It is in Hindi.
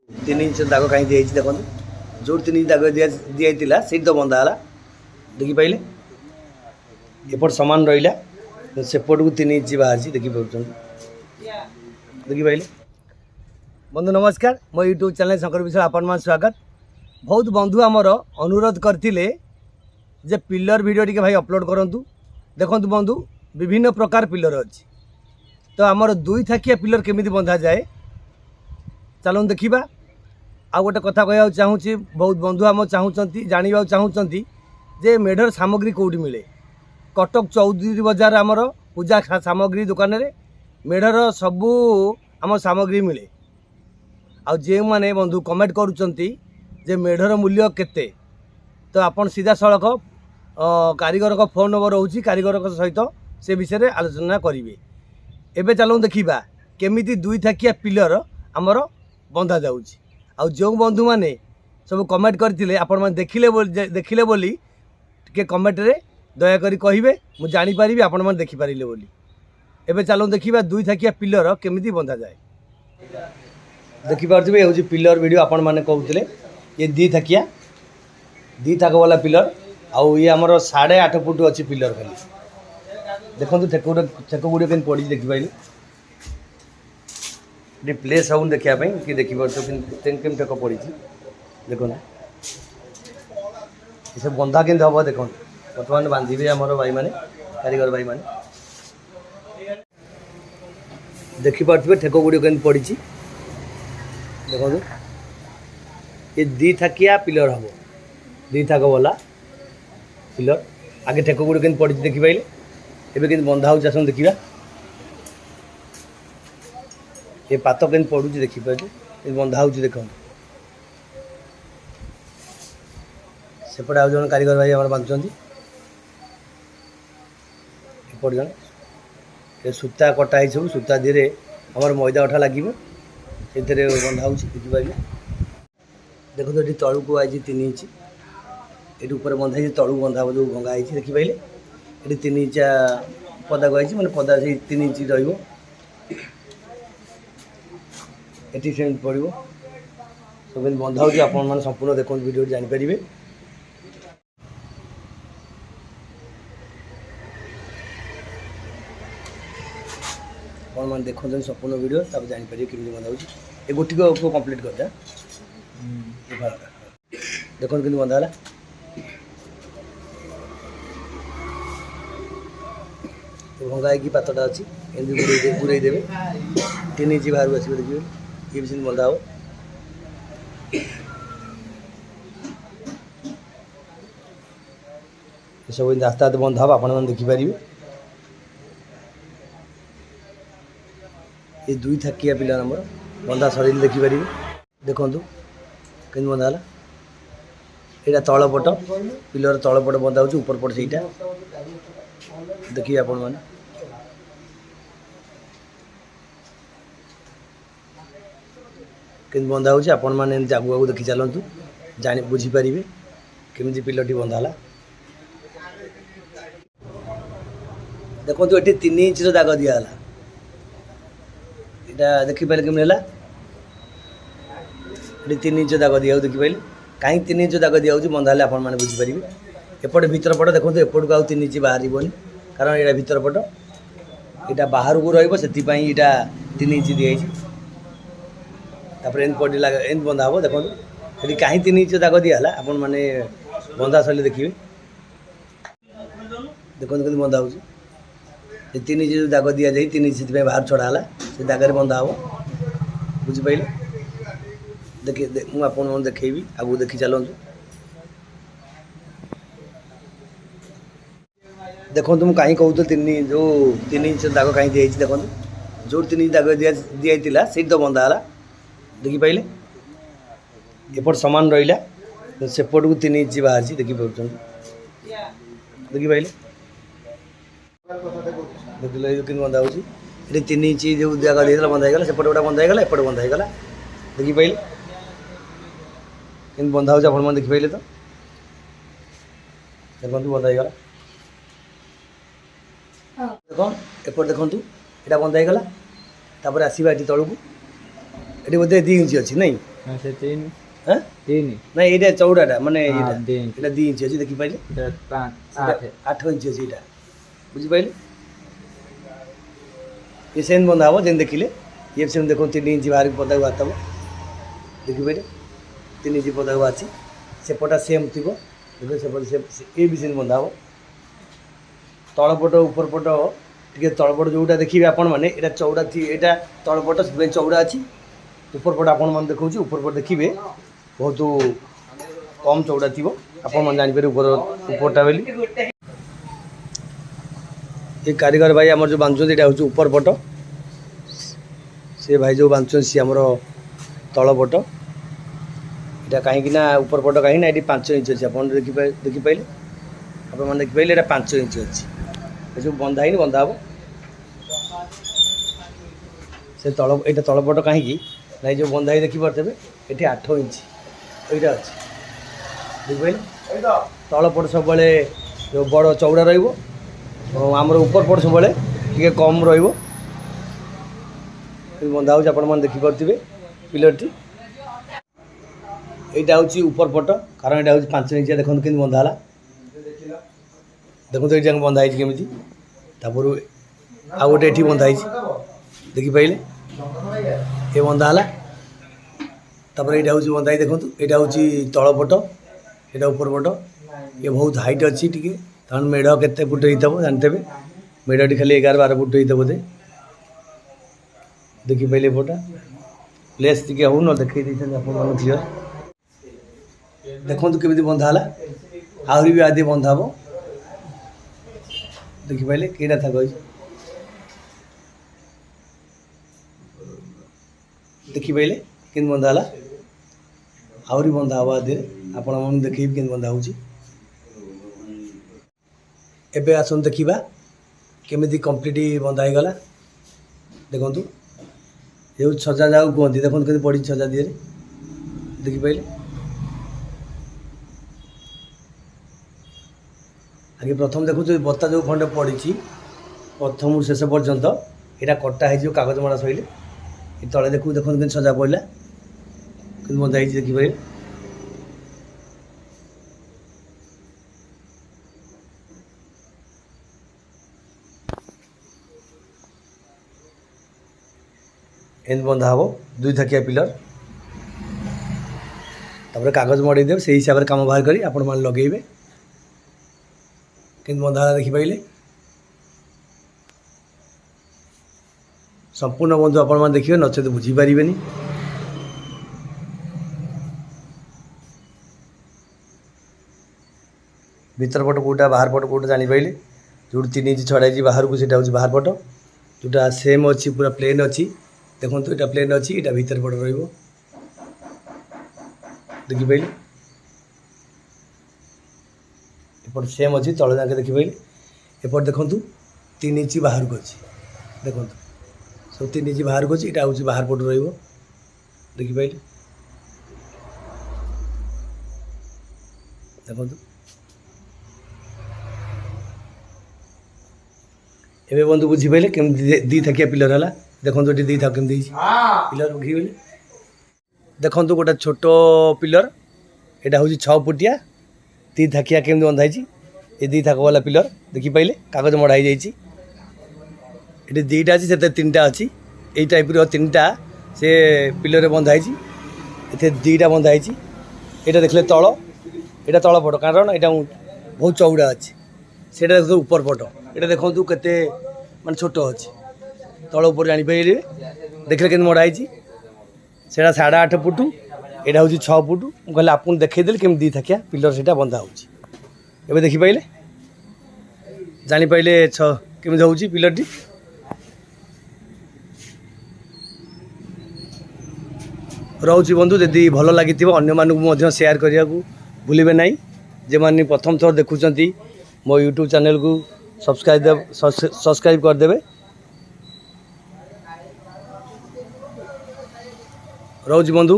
तीन इंच दाग कहीं दिखाई देखो जो 3 इंच दाग दिखाई से तो बंधा है देखी पाइले एपट सामान रहा सेपट को 3 इंच बाहर देखी पार्टी देखी पाइले। बंधु नमस्कार मो यूट्यूब चैनल शंकर विषय आपण स्वागत। बहुत बंधु आमर अनुरोध करते जे पिलर वीडियो टी भाई अपलोड करूँ। देखो बंधु विभिन्न प्रकार पिलर अच्छी तो आमर 2 थाकिया पिलर केमी बंधा जाए चलो देखा। आ गोटे कथा कह चाहूँगी बहुत बंधु आम चाहूँगी जानवा चाहूँगी जे मेढ़र सामग्री कौटी मिले। कटक चौधरी बजार आमर पूजा सामग्री दुकान रे मेढ़र सबू आम सामग्री मिले। आ जो मैंने बंधु कमेंट करुँचे जे मेढ़र मूल्य केते तो आपन सीधा सड़क कारीगर का फोन नंबर रोचे कारीगर सहित से विषय में आलोचना करेंगे। एबे चलो देखा केमिति 2 थाकिया पिलर आमर बंधा जाउची। आ जो बंधु मैंने सब कमेंट करते आपण मैंने देखिले बोली टे कमेंट रे दयाकोरी कहे मुझे जानीपारि आपण मैंने देखिपारे बोली। एबे चलो देखा 2 थाकिया पिलर केमिति बंधा जाए। देखिपे ये हूँ पिलर वीडियो आपण मैंने कहते ये 2 थाक वाला पिलर आउ ये आमर 8.5 फुट अच्छी पिलर खाली देखो ठेक गुड़े कहीं पड़ी देखिपारे ये प्ले साउंड देखापी कि देखिए ठेक पड़ी देखो ना ये सब बंधा के हम देखो बर्तमान बांधे आमर भाई मैंने कारीगर भाई मैंने देखिपे ठेक गुड़ी कहीं पड़ी देखो ये 2 थाकिया पिलर हम 2 थाक वाला पिलर आगे ठेक गुड़ी कहीं पड़ी देखिपारे एवं कि बंधा हो आस देखा ये पात के पड़ू देखिपारे बंधा हो देख सेपटे आज जन कारीगर भाई आम बांधुंट एपट जन ये सूता कटाई सब सूता धीरे आम मैदा अठा लगे से बंधा हो देखिपारे देखो ये तलू को आई 3 इंच ये ऊपर बंधा है तलू बंधा जो भंगा है देखिपारे ये 3 इंच पदा को आई मैंने पदा से 3 इंच रही एटी सेमती पड़ो सब बंधा हो आप संपूर्ण देखो वीडियो जानीपारे। आप मैंने देखते संपूर्ण वीडियो तब जानीपारे केमी बंधा हो ये गोटी को कम्प्लीट करदे देखो कि बंधा है भंगा है पातटा अच्छी एमती गुड़े देवे 3 इंच बाहर आस देखिए ये भी बंधा हो सब आस्ते आस्ते बंधा हो आप देखिपारे ये 2 थाकिया पिलर नंबर बंधा सर देखिपारे देखु कि बंधा है यहाँ तलपट पिलर तलपट बंधा हो ऊपर पट से देखिए आपण मैंने कि बंधा हो आपण मैंने आगू आगू देखी चलतु जानी बुझीपारे केमी पिलरटी बंधा है देखो ये 3 इंच दाग दिहला यहाँ देखिपारे केमी है ये 3 इंच दाग दिया देखिपारे कहीं 3 इंच दाग दिया बंधा आप बुझीपारे एपटे भीतर पट देखो एपट को 3 इंच बाहर कारण यहाँ भीतर पट यहाँ बाहर को रहा 3 इंच दिखाई एम पड़ी लगे एम बंधा हम देखो ये कहीं 3 इंच दाग दिहला आपण मैंने बंधा सर देखिए देखो कि बंधा हो 3 इंच जो दाग दि जाए 3 इंच से बाहर छड़ा से दाग बंधा हम बुझिपारे देखिए मुझे देखेबी आगू देखी चलतु देखो मुझे कहीं कहूँ जो 3 इंच दाग कहीं दिखाई देखो जो 3 इंच दाग दिखाई से तो बंधा है देखिपारे एपट सामान रहा सेपट को 3 इंच बाहर देखी पार्टी देखिपारे देख कि बंधा हो 3 इंच जो दाग दिया बंधा होगा सेपट गोटा बंधा होगा एपट बंधा होगा देखिपारे कि बंधा हो आप देखिपारे तो देखो बंधा होगा देखो एपट देखु यहाँ बंधा होगा आसवा ये तलू ये बोधे 2 इंच अच्छी नहीं से तीन हाँ तीन ना ये चौड़ाटा माने हाँ, ये दी इंच। 2 इंच अच्छी देखी पाइले इधर 5 8 8 इंच अच्छी ये बुझिपारे ये सेम बंधा हम जेन देखिले ये सेम देखो 3 इंच बाहर पदा बात हम देखिपारे 3 इंच पदा बाची सेपटा सेम थी देखो सेपट सेम ये भी सेम बंधा हम तलपट ऊपर पट टे तलपट जोटा देखिए आपण मैंने यहाँ चौड़ा थी यहाँ तलपट से चौड़ा अच्छी ऊपर पट आपण मैंने देखा ऊपर पट देखिए बहुत कम चौड़ा थी आपण मैंने जापर ऊपर ऊपरटा बोली ये कारीगर भाई आम जो बांधुं यहाँ हूँ ऊपर पट से भाई जो बांधुं सी आमर तल पट यहाँ कहीं ऊपर पट कहीं ये 5 इंच अच्छी आप देखिपारे आप देखिपारे यहाँ 5 इंच अच्छी ये सब बंधा ही बंधा हम से तल यहाँ तलपट कहीं ना जो बंधा ही देखिपे ये 8 इंच यहाँ अच्छी देखिपारे तलपट सब जो बड़ चौड़ा रमर ऊपर पट सब टे कम रहा हो देखिपे पिलरटी यहाँ हूँ ऊपर पट कारण यहाँ हूँ 5 इंच देखो कि बंधा है देखो तो ये बंधा केमी तापर आउ गोटे ये बंधा देखिपारे ये बंधा है तापर यहाँ हूँ बंधा देखो यहाँ हूँ तलपट यहाँ ऊपर पट ये बहुत हाइट अच्छी टी कारण मेढ़ के फुट हो जानते मेढ़टी खाली 11-12 फुट होता बोधे देखिपारे पटा प्लेस टी हो न देखे क्लीयर देखो केमी बंधा है आहरी भी आदि बंधा हम देखिपारे कईटा था कही देखिपारे कि बंधा है आहरी बंधा हम आदि आपण मन देखे कि बंधा हो एबे आसन देखा केमी कम्प्लीट बंधा हो गला देखु ये छजा जाऊ कहते देखो कि पड़ी छजा दिए देखिपारे आगे प्रथम देखो बत्ता जो खंडे पड़ी प्रथम शेष पर्यंत यहाँ कटा हो कागज मड़ा सैले तले देखो देखो कि सजा पड़ा कि बंधा ही देखिपारे एन बंधा हम 2 थाकिया पिलर तापर कागज मड़े देव से हिसाब से कम बाहर करी आपण मान लगेबे कि बंधा देखिपारे संपूर्ण बंधु आपण मैंने देखिए नचेत बुझीपारे भीतर पट कौटा बाहर पट कौटा जापारे जो 3 इंच छड़ाई बाहर को सीटा हूँ बाहर पट जोटा सेम अच्छी पूरा प्लेन अच्छी देखो यहाँ प्लेन अच्छी यहाँ भीतर पट देखिपारे एपट सेम अच्छी तल जाके देखिपारे एपट देखु 3 इंच बाहर को अच्छी देखो सब 3 इंच बाहर को यहाँ हूँ बाहर पट देखिपारे देखो एवं बंधु बुझीपारे केमी 2 थाकिया पिलर है देखो ये 2 थाक केमी पिलर बुझीगले देखो गोटे छोट पिलर यहाँ हूँ 6 फुटिया 3 थाकिया केमी बंधा ये 2 थाक वाला पिलर देखिपारे कागज मड़ा ही ये 2टा अच्छी से 3टा अच्छी यही टाइप 3टा से पिलर बंधा ये 2टा बंधा यहाँ देखले तल यहाँ तल पट कारण यहाँ बहुत चौड़ा अच्छी से देखो ऊपर पट ये देखो के मान छोट अच्छी तल ऊपर जापारे देखले कि मड़ा से 8.5 फुट यहाँ हूँ 6 फुट मुझे आपको देखईदेली केमी 2 थाकिया पिलर से बंधा हो देखिपारे जापारे केमी हूँ पिलरटी रोचे बंधु जदि भल लगी अन्य मानक शेयर करने को भूलें ना जे मैंने प्रथम थर देखुं मो यूट्यूब चैनल को सब्सक्राइब करदे रोचे बंधु।